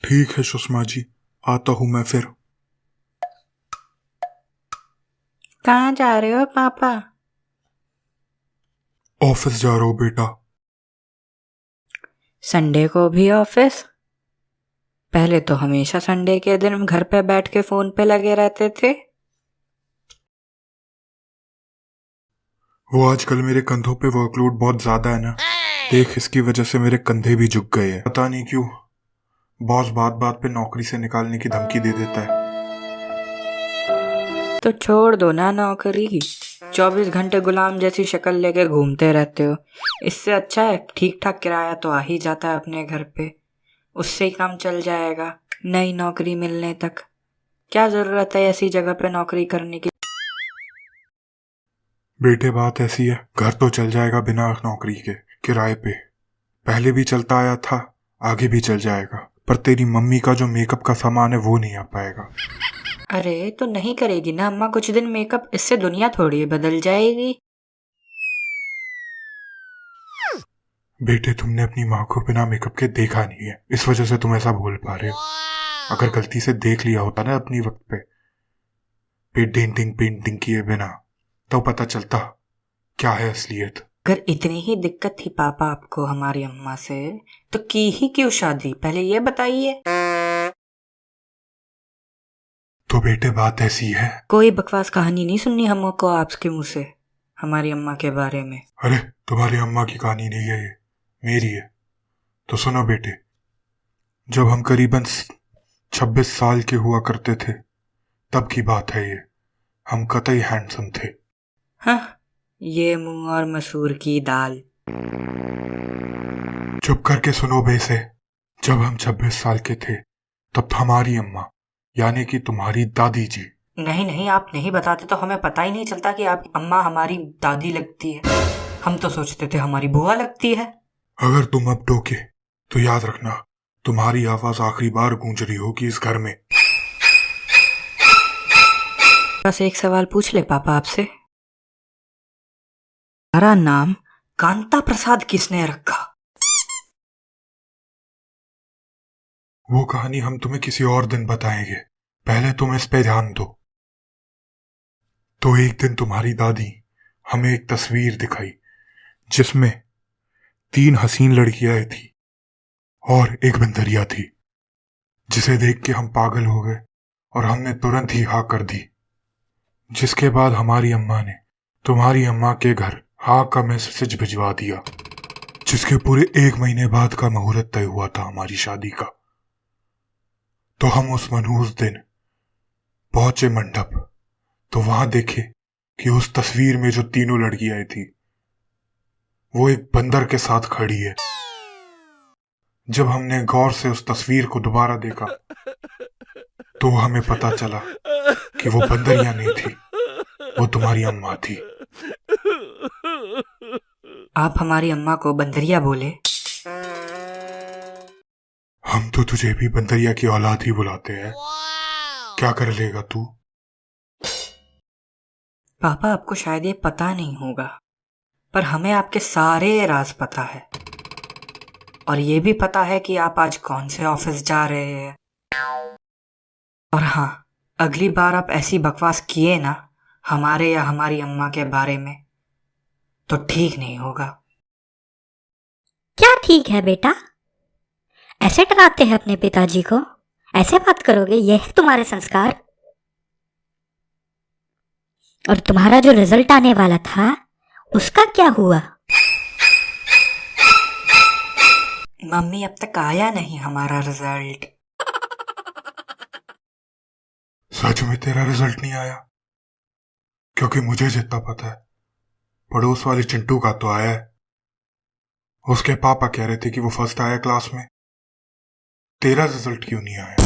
ठीक है सुषमा जी, आता हूं मैं फिर। कहाँ जा रहे हो पापा? ऑफिस जा रहा हूं बेटा। संडे को भी ऑफिस? पहले तो हमेशा संडे के दिन घर पे बैठ के फोन पे लगे रहते थे। वो आजकल मेरे कंधों पे वर्कलोड बहुत ज्यादा है ना, देख इसकी वजह से मेरे कंधे भी झुक गए हैं। पता नहीं क्यों बॉस बात बात पे नौकरी से निकालने की धमकी दे देता है। तो छोड़ दो ना नौकरी, 24 घंटे गुलाम जैसी शक्ल लेके घूमते रहते हो। इससे अच्छा है ठीक ठाक किराया तो आ ही जाता है अपने घर पे, उससे ही काम चल जाएगा नई नौकरी मिलने तक। क्या जरूरत है ऐसी जगह पे नौकरी करने की? बेटे बात ऐसी है, घर तो चल जाएगा बिना नौकरी के, किराए पे। पहले भी चलता आया था, आगे भी चल जाएगा, पर तेरी मम्मी का जो मेकअप का सामान है वो नहीं आ पाएगा। अरे तो नहीं करेगी ना अम्मा कुछ दिन मेकअप, इससे दुनिया थोड़ी बदल जाएगी। बेटे तुमने अपनी माँ को बिना मेकअप के देखा नहीं है, इस वजह से तुम ऐसा बोल पा रहे हो। अगर गलती से देख लिया होता ना अपनी वक्त पे डेंटिंग पेंटिंग किए बिना, तो पता चलता क्या है असलियत। अगर इतनी ही दिक्कत थी पापा आपको हमारी अम्मा से, तो की ही क्यों शादी, पहले ये बताइए। तो बेटे बात ऐसी है। कोई बकवास कहानी नहीं सुननी हमको आपके मुंह से हमारी अम्मा के बारे में। अरे तुम्हारी अम्मा की कहानी नहीं है ये, मेरी है। तो सुनो बेटे, जब हम करीबन 26 साल के हुआ करते थे तब की बात है ये। हम कतई हैंडसम थे। हाँ, ये मुंह और मसूर की दाल। चुप करके सुनो बेसे। जब हम 26 साल के थे तब हमारी अम्मा यानी कि तुम्हारी दादी जी। नहीं नहीं, आप नहीं बताते तो हमें पता ही नहीं चलता कि आप अम्मा हमारी दादी लगती है। हम तो सोचते थे हमारी बुआ लगती है। अगर तुम अब टोके तो याद रखना तुम्हारी आवाज आखिरी बार गूंज रही होगी इस घर में। बस एक सवाल पूछ ले पापा आपसे, हमारा नाम कांता प्रसाद किसने रखा? वो कहानी हम तुम्हें किसी और दिन बताएंगे, पहले तुम इस पे ध्यान दो। तो एक दिन तुम्हारी दादी हमें एक तस्वीर दिखाई जिसमें 3 हसीन लड़कियां थी और एक बंदरिया थी, जिसे देख के हम पागल हो गए और हमने तुरंत ही हाँ कर दी। जिसके बाद हमारी अम्मा ने तुम्हारी अम्मा के घर हाँ का मैसेज भिजवा दिया, जिसके पूरे 1 महीने बाद का मुहूर्त तय हुआ था हमारी शादी का। तो हम उस मनहूस दिन पहुंचे मंडप, तो वहां देखे कि उस तस्वीर में जो तीनों लड़कियां थी वो एक बंदर के साथ खड़ी है। जब हमने गौर से उस तस्वीर को दोबारा देखा तो हमें पता चला कि वो बंदरिया नहीं थी, वो तुम्हारी अम्मा थी। आप हमारी अम्मा को बंदरिया बोले? हम तो तुझे भी बंदरिया की औलाद ही बुलाते हैं। क्या कर लेगा तू? पापा आपको शायद ये पता नहीं होगा, पर हमें आपके सारे राज पता है, और ये भी पता है कि आप आज कौन से ऑफिस जा रहे हैं। और हाँ, अगली बार आप ऐसी बकवास किए ना हमारे या हमारी अम्मा के बारे में, तो ठीक नहीं होगा। क्या ठीक है बेटा? ऐसे डराते हैं अपने पिताजी को? ऐसे बात करोगे? ये है तुम्हारे संस्कार? और तुम्हारा जो रिजल्ट आने वाला था उसका क्या हुआ? मम्मी अब तक आया नहीं हमारा रिजल्ट। सच में तेरा रिजल्ट नहीं आया? क्योंकि मुझे जितना पता है पड़ोस वाले चिंटू का तो आया है। उसके पापा कह रहे थे कि वो फर्स्ट आया क्लास में। तेरा रिजल्ट क्यों नहीं आया?